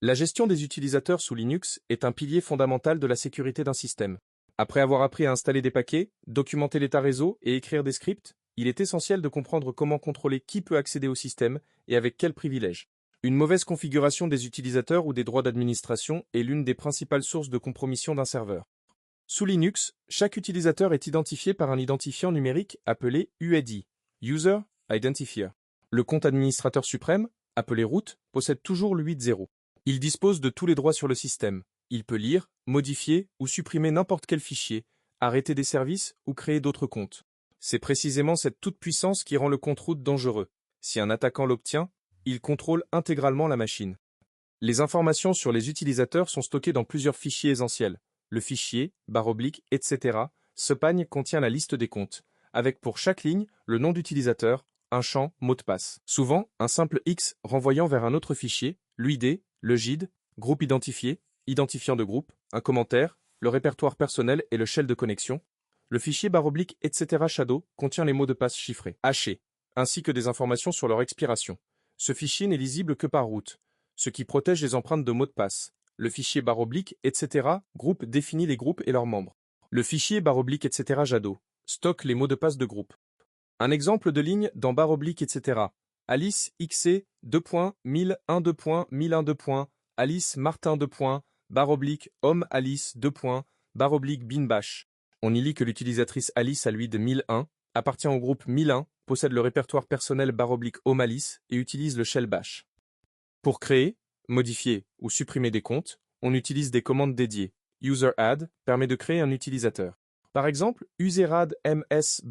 La gestion des utilisateurs sous Linux est un pilier fondamental de la sécurité d'un système. Après avoir appris à installer des paquets, documenter l'état réseau et écrire des scripts, il est essentiel de comprendre comment contrôler qui peut accéder au système et avec quels privilèges. Une mauvaise configuration des utilisateurs ou des droits d'administration est l'une des principales sources de compromission d'un serveur. Sous Linux, chaque utilisateur est identifié par un identifiant numérique appelé UID, User Identifier. Le compte administrateur suprême, appelé root, possède toujours le 8.0. Il dispose de tous les droits sur le système. Il peut lire, modifier ou supprimer n'importe quel fichier, arrêter des services ou créer d'autres comptes. C'est précisément cette toute-puissance qui rend le compte root dangereux. Si un attaquant l'obtient, il contrôle intégralement la machine. Les informations sur les utilisateurs sont stockées dans plusieurs fichiers essentiels. Le fichier, /, etc. contient la liste des comptes, avec pour chaque ligne le nom d'utilisateur, un champ mot de passe. Souvent, un simple X renvoyant vers un autre fichier, l'UID, le GID, groupe identifié, identifiant de groupe, un commentaire, le répertoire personnel et le shell de connexion. Le fichier /, etc. shadow contient les mots de passe chiffrés, hachés, ainsi que des informations sur leur expiration. Ce fichier n'est lisible que par root, ce qui protège les empreintes de mots de passe. Le fichier /, etc. groupe définit les groupes et leurs membres. Le fichier /, etc. shadow stocke les mots de passe de groupe. Un exemple de ligne dans /, etc. Alice XC 2.1001.1001. Alice Martin /, Alice binbash. On y lit que l'utilisatrice Alice à lui de 1001 appartient au groupe 1001, possède le répertoire personnel /home Alice et utilise le shell bash. Pour créer, modifier ou supprimer des comptes, on utilise des commandes dédiées. UserAdd permet de créer un utilisateur. Par exemple, useradd ms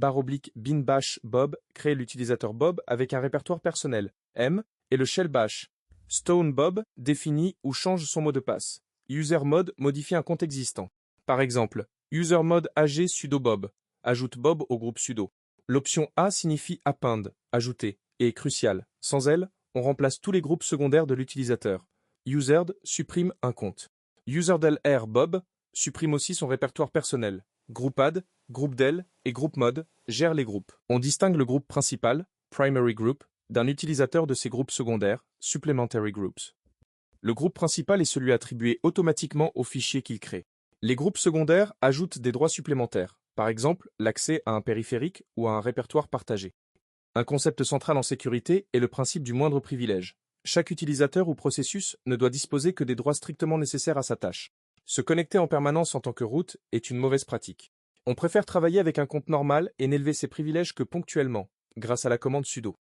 /binbash bob crée l'utilisateur Bob avec un répertoire personnel, M, et le shell bash. StoneBob définit ou change son mot de passe. Usermod modifie un compte existant. Par exemple, usermod ag sudo bob ajoute Bob au groupe sudo. L'option A signifie append, ajouter, et est cruciale. Sans elle, on remplace tous les groupes secondaires de l'utilisateur. Usered supprime un compte. Userdel_r bob supprime aussi son répertoire personnel. Groupadd, groupdel et groupmod gèrent les groupes. On distingue le groupe principal, primary group, d'un utilisateur de ses groupes secondaires, supplementary groups. Le groupe principal est celui attribué automatiquement au fichier qu'il crée. Les groupes secondaires ajoutent des droits supplémentaires, par exemple l'accès à un périphérique ou à un répertoire partagé. Un concept central en sécurité est le principe du moindre privilège. Chaque utilisateur ou processus ne doit disposer que des droits strictement nécessaires à sa tâche. Se connecter en permanence en tant que root est une mauvaise pratique. On préfère travailler avec un compte normal et n'élever ses privilèges que ponctuellement, grâce à la commande sudo.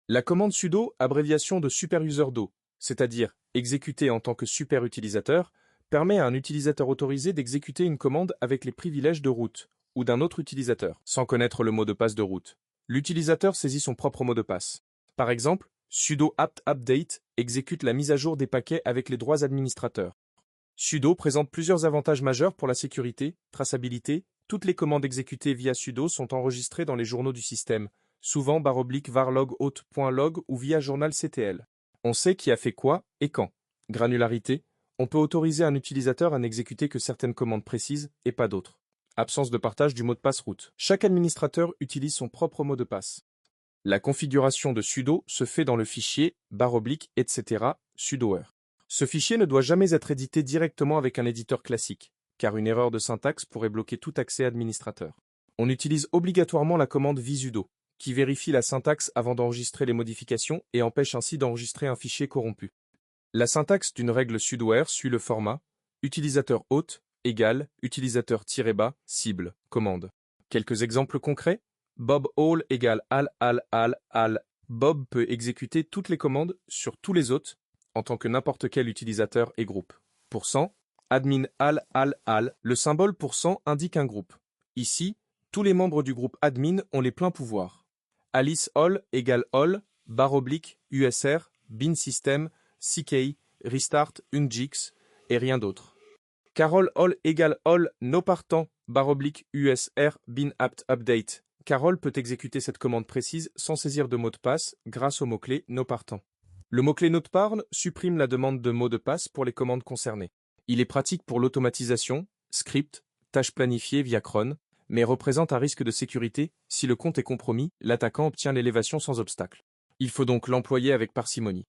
La commande sudo, abréviation de superuserdo, c'est-à-dire exécutée en tant que super utilisateur, permet à un utilisateur autorisé d'exécuter une commande avec les privilèges de root ou d'un autre utilisateur, sans connaître le mot de passe de root. L'utilisateur saisit son propre mot de passe. Par exemple, sudo apt update exécute la mise à jour des paquets avec les droits administrateurs. Sudo présente plusieurs avantages majeurs pour la sécurité, traçabilité. Toutes les commandes exécutées via sudo sont enregistrées dans les journaux du système, souvent /var_log_out.log ou via journal.ctl. On sait qui a fait quoi et quand. Granularité, on peut autoriser un utilisateur à n'exécuter que certaines commandes précises et pas d'autres. Absence de partage du mot de passe root. Chaque administrateur utilise son propre mot de passe. La configuration de sudo se fait dans le fichier /, etc. sudoer. Ce fichier ne doit jamais être édité directement avec un éditeur classique, car une erreur de syntaxe pourrait bloquer tout accès administrateur. On utilise obligatoirement la commande vsudo, qui vérifie la syntaxe avant d'enregistrer les modifications et empêche ainsi d'enregistrer un fichier corrompu. La syntaxe d'une règle sudoer suit le format utilisateur hôte égale utilisateur-bas cible commande. Quelques exemples concrets. Bob all égale al. Bob peut exécuter toutes les commandes sur tous les hôtes en tant que n'importe quel utilisateur et groupe. Pourcent, admin al, le symbole % indique un groupe. Ici, tous les membres du groupe admin ont les pleins pouvoirs. Alice all égale all, /usr, bin system, ck, restart, unjix et rien d'autre. Carol all égale all, no partant, /usr, bin apt update. Carol peut exécuter cette commande précise sans saisir de mot de passe grâce au mot-clé no partant. Le mot-clé noteparn supprime la demande de mot de passe pour les commandes concernées. Il est pratique pour l'automatisation, script, tâches planifiées via cron, mais représente un risque de sécurité. Si le compte est compromis, l'attaquant obtient l'élévation sans obstacle. Il faut donc l'employer avec parcimonie.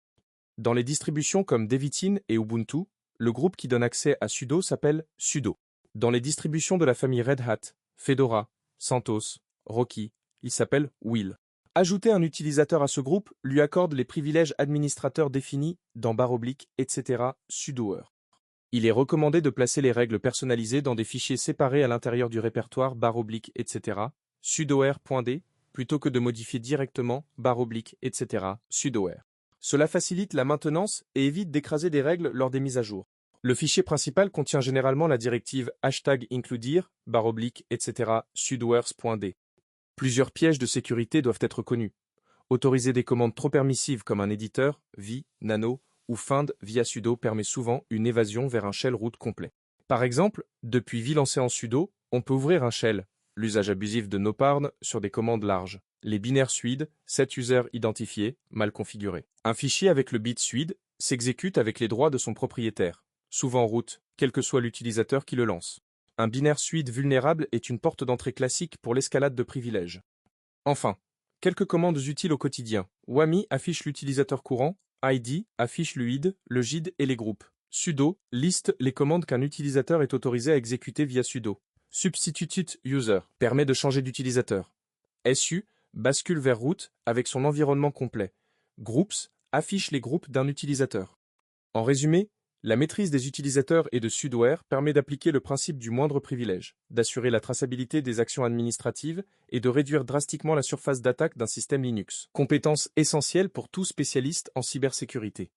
Dans les distributions comme Debian et Ubuntu, le groupe qui donne accès à sudo s'appelle sudo. Dans les distributions de la famille Red Hat, Fedora, CentOS, Rocky, il s'appelle will. Ajouter un utilisateur à ce groupe lui accorde les privilèges administrateurs définis dans etc. sudoer. Il est recommandé de placer les règles personnalisées dans des fichiers séparés à l'intérieur du répertoire etc. sudoer.d plutôt que de modifier directement etc. sudoer. Cela facilite la maintenance et évite d'écraser des règles lors des mises à jour. Le fichier principal contient généralement la directive #includir etc. sudoers.d. Plusieurs pièges de sécurité doivent être connus. Autoriser des commandes trop permissives comme un éditeur, vi, nano ou find via sudo permet souvent une évasion vers un shell root complet. Par exemple, depuis vi lancé en sudo, on peut ouvrir un shell, l'usage abusif de noparn sur des commandes larges, les binaires suid, set user identifié, mal configuré. Un fichier avec le bit suid s'exécute avec les droits de son propriétaire, souvent root, quel que soit l'utilisateur qui le lance. Un binaire suid vulnérable est une porte d'entrée classique pour l'escalade de privilèges. Enfin, quelques commandes utiles au quotidien. Wami affiche l'utilisateur courant, id affiche l'UID, le GID et les groupes. Sudo liste les commandes qu'un utilisateur est autorisé à exécuter via sudo. Substitute user permet de changer d'utilisateur. Su bascule vers root avec son environnement complet. Groups affiche les groupes d'un utilisateur. En résumé, la maîtrise des utilisateurs et de sudoer permet d'appliquer le principe du moindre privilège, d'assurer la traçabilité des actions administratives et de réduire drastiquement la surface d'attaque d'un système Linux. Compétence essentielle pour tout spécialiste en cybersécurité.